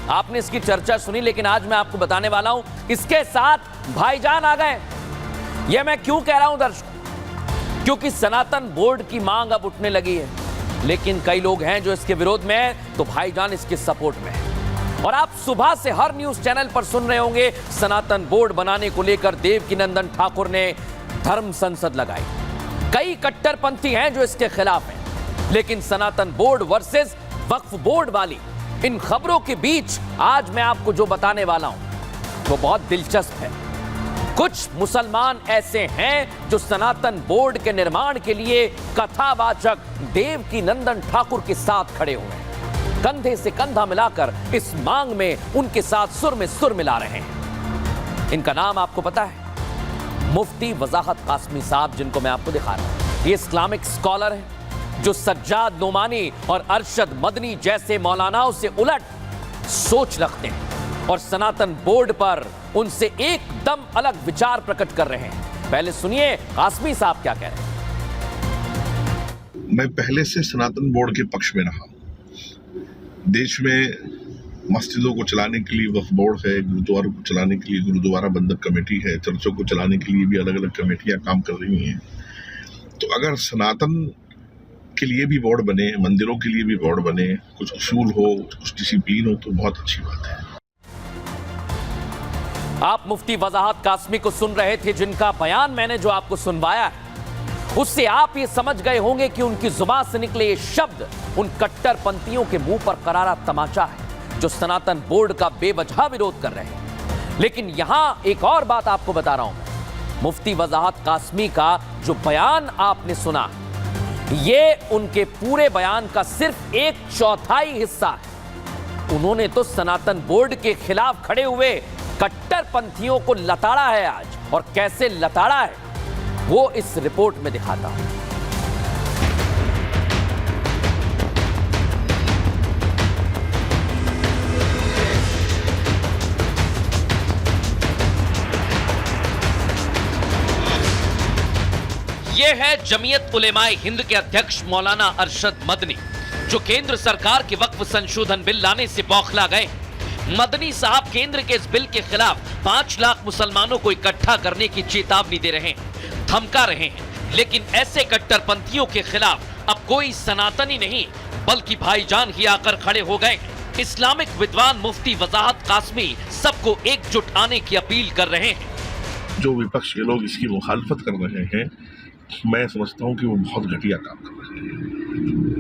आपने इसकी चर्चा सुनी, लेकिन आज मैं आपको बताने वाला हूं इसके साथ भाईजान आ गए। यह मैं क्यों कह रहा हूं दर्शकों, क्योंकि सनातन बोर्ड की मांग अब उठने लगी है, लेकिन कई लोग हैं जो इसके विरोध में हैं, तो भाईजान इसके सपोर्ट में है। और आप सुबह से हर न्यूज चैनल पर सुन रहे होंगे सनातन बोर्ड बनाने को लेकर देवकीनंदन ठाकुर ने धर्म संसद लगाई। कई कट्टरपंथी हैं जो इसके खिलाफ हैं, लेकिन सनातन बोर्ड वर्सेस वक्फ बोर्ड वाली इन खबरों के बीच आज मैं आपको जो बताने वाला हूं वो बहुत दिलचस्प है। कुछ मुसलमान ऐसे हैं जो सनातन बोर्ड के निर्माण के लिए कथावाचक देवकीनंदन ठाकुर के साथ खड़े हुए हैं, कंधे से कंधा मिलाकर इस मांग में उनके साथ सुर में सुर मिला रहे हैं। इनका नाम आपको पता है? मुफ्ती वजाहत कासमी साहब, जिनको मैं आपको दिखा रहा हूं। ये इस्लामिक स्कॉलर हैं जो सज्जाद नोमानी और अरशद मदनी जैसे मौलानाओं से उलट सोच रखते हैं और सनातन बोर्ड पर उनसे एकदम अलग विचार प्रकट कर रहे हैं। पहले सुनिए कासमी साहब क्या कह रहे हैं। मैं पहले से सनातन बोर्ड के पक्ष में रहा। देश में मस्जिदों को चलाने के लिए वक्फ बोर्ड है, गुरुद्वारों को चलाने के लिए गुरुद्वारा बंधक कमेटी है, चर्चों को चलाने के लिए भी अलग अलग कमेटियां काम कर रही हैं। तो अगर सनातन के लिए भी बोर्ड बने, मंदिरों के लिए भी बोर्ड बने, कुछ उसूल हो, कुछ डिसिप्लिन हो, तो बहुत अच्छी बात है। आप मुफ्ती वजाहत कासमी को सुन रहे थे, जिनका बयान मैंने जो आपको सुनवाया है उससे आप ये समझ गए होंगे कि उनकी जुबान से निकले ये शब्द उन कट्टरपंथियों के मुंह पर करारा तमाचा है जो सनातन बोर्ड का बेवजह विरोध कर रहे हैं। लेकिन यहां एक और बात आपको बता रहा हूं, मुफ्ती वजाहत कासमी का जो बयान आपने सुना, ये उनके पूरे बयान का सिर्फ 1/4 हिस्सा है। उन्होंने तो सनातन बोर्ड के खिलाफ खड़े हुए कट्टरपंथियों को लताड़ा है आज, और कैसे लताड़ा है वो इस रिपोर्ट में दिखाता हूं। यह है जमीयत उलेमाए हिंद के अध्यक्ष मौलाना अरशद मदनी, जो केंद्र सरकार के वक्फ संशोधन बिल लाने से बौखला गए। मदनी साहब केंद्र के इस बिल के खिलाफ 5 लाख मुसलमानों को इकट्ठा करने की चेतावनी दे रहे हैं, धमका रहे हैं। लेकिन ऐसे कट्टरपंथियों के खिलाफ अब कोई सनातनी नहीं बल्कि भाईजान ही आकर खड़े हो गए। इस्लामिक विद्वान मुफ्ती वजाहत कासमी सबको एकजुट आने की अपील कर रहे हैं। जो विपक्ष के लोग इसकी मुखालफत कर रहे हैं, मैं समझता हूं कि वो बहुत घटिया काम कर रहे हैं।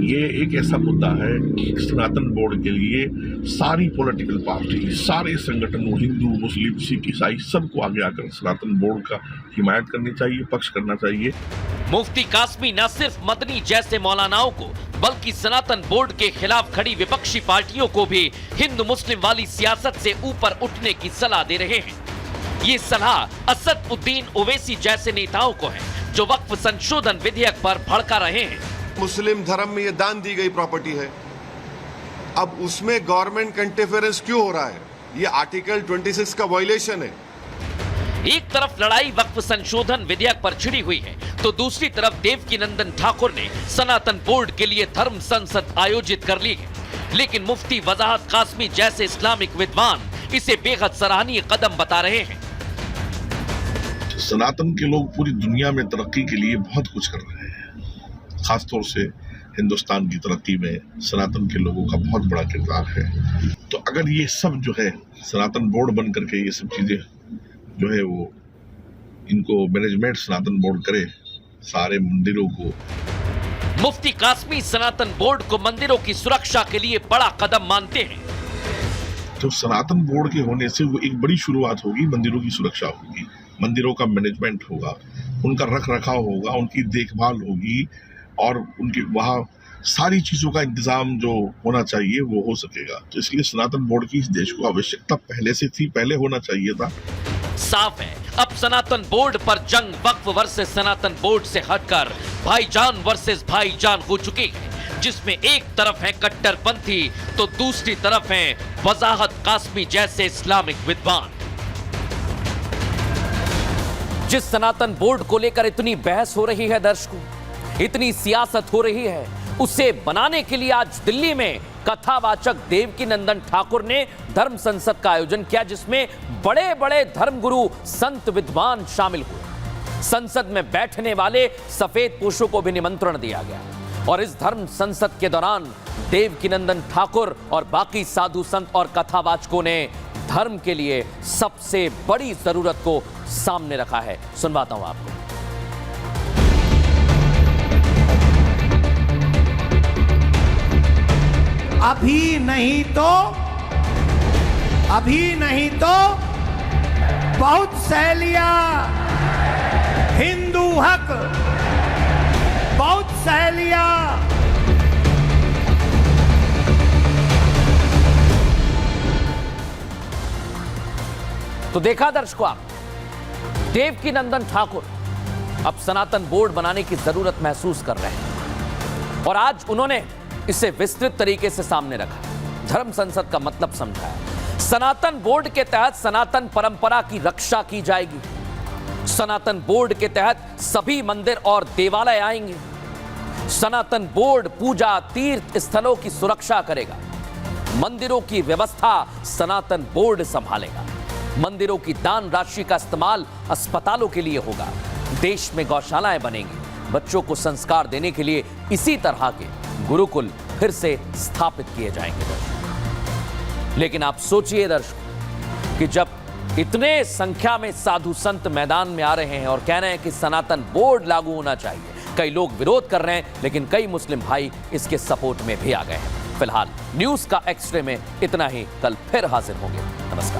ये एक ऐसा मुद्दा है कि सनातन बोर्ड के लिए सारी पॉलिटिकल पार्टी, सारे संगठनों, हिंदू, मुस्लिम, सिख, ईसाई, सबको आगे आकर सनातन बोर्ड का हिमायत करनी चाहिए, पक्ष करना चाहिए। मुफ्ती कासमी न सिर्फ मदनी जैसे मौलानाओं को बल्कि सनातन बोर्ड के खिलाफ खड़ी विपक्षी पार्टियों को भी हिंदू मुस्लिम वाली सियासत से ऊपर उठने की सलाह दे रहे हैं। ये सलाह असद उद्दीन ओवैसी जैसे नेताओं को है जो वक्फ संशोधन विधेयक पर भड़का रहे हैं। मुस्लिम धर्म में ये दान दी गई प्रॉपर्टी है, अब उसमें गवर्नमेंट का इंटरफेरेंस क्यों हो रहा है? ये आर्टिकल 26 का वायलेशन है। एक तरफ लड़ाई वक्फ संशोधन विधेयक पर छिड़ी हुई है, तो दूसरी तरफ देवकीनंदन ठाकुर ने सनातन बोर्ड के लिए धर्म संसद आयोजित कर ली है। लेकिन मुफ्ती वजाहत कासमी जैसे इस्लामिक विद्वान इसे बेहद सराहनीय कदम बता रहे हैं। सनातन के लोग पूरी दुनिया में तरक्की के लिए बहुत कुछ कर रहे हैं। खासतौर से हिंदुस्तान की तरक्की में सनातन के लोगों का बहुत बड़ा किरदार है। तो अगर ये सब जो है सनातन बोर्ड बन करके ये सब चीजें जो है वो इनको मैनेजमेंट सनातन बोर्ड करे सारे मंदिरों को। मुफ्ती कासमी सनातन बोर्ड को मंदिरों की सुरक्षा के लिए बड़ा कदम मानते हैं। तो सनातन बोर्ड के होने से वो एक बड़ी शुरुआत होगी, मंदिरों की सुरक्षा होगी, मंदिरों का मैनेजमेंट होगा, उनका रख रखाव होगा, उनकी देखभाल होगी और उनकी वहाँ सारी चीजों का इंतजाम जो होना चाहिए वो हो सकेगा। तो इसलिए सनातन बोर्ड की इस देश को आवश्यकता पहले से थी, पहले होना चाहिए था। साफ है अब सनातन बोर्ड पर जंग वक्फ वर्सेस सनातन बोर्ड से हटकर भाईजान वर्सेस भाईजान हो चुकी है, जिसमें एक तरफ है कट्टरपंथी तो दूसरी तरफ है वजाहत कासमी जैसे इस्लामिक विद्वान। जिस सनातन बोर्ड को लेकर इतनी बहस हो रही है दर्शकों, इतनी सियासत हो रही है, उसे बनाने के लिए आज दिल्ली में कथावाचक देवकीनंदन ठाकुर ने धर्म संसद का आयोजन किया, जिसमें बड़े बड़े धर्मगुरु, संत, विद्वान शामिल हुए। संसद में बैठने वाले सफेद पोशों को भी निमंत्रण दिया गया और इस धर्म संसद के दौरान देवकीनंदन ठाकुर और बाकी साधु संत और कथावाचकों ने धर्म के लिए सबसे बड़ी जरूरत को सामने रखा है। सुनवाता हूं आपको। अभी नहीं तो बहुत सहेलियां हिंदू हक, बहुत सहेलियां तो देखा दर्शकों आप, देवकीनंदन ठाकुर अब सनातन बोर्ड बनाने की जरूरत महसूस कर रहे हैं और आज उन्होंने इसे विस्तृत तरीके से सामने रखा, धर्म संसद का मतलब समझाया। सनातन बोर्ड के तहत सनातन परंपरा की रक्षा की जाएगी। सनातन बोर्ड के तहत सभी मंदिर और देवालय आएंगे। सनातन बोर्ड पूजा तीर्थ स्थलों की सुरक्षा करेगा। मंदिरों की व्यवस्था सनातन बोर्ड संभालेगा। मंदिरों की दान राशि का इस्तेमाल अस्पतालों के लिए होगा। देश में गौशालाएं बनेंगी। बच्चों को संस्कार देने के लिए इसी तरह के गुरुकुल फिर से स्थापित किए जाएंगे। लेकिन आप सोचिए दर्शकों कि जब इतने संख्या में साधु संत मैदान में आ रहे हैं और कह रहे हैं कि सनातन बोर्ड लागू होना चाहिए, कई लोग विरोध कर रहे हैं, लेकिन कई मुस्लिम भाई इसके सपोर्ट में भी आ गए हैं। फिलहाल न्यूज का एक्सरे में इतना ही। कल फिर हाजिर होंगे। नमस्कार।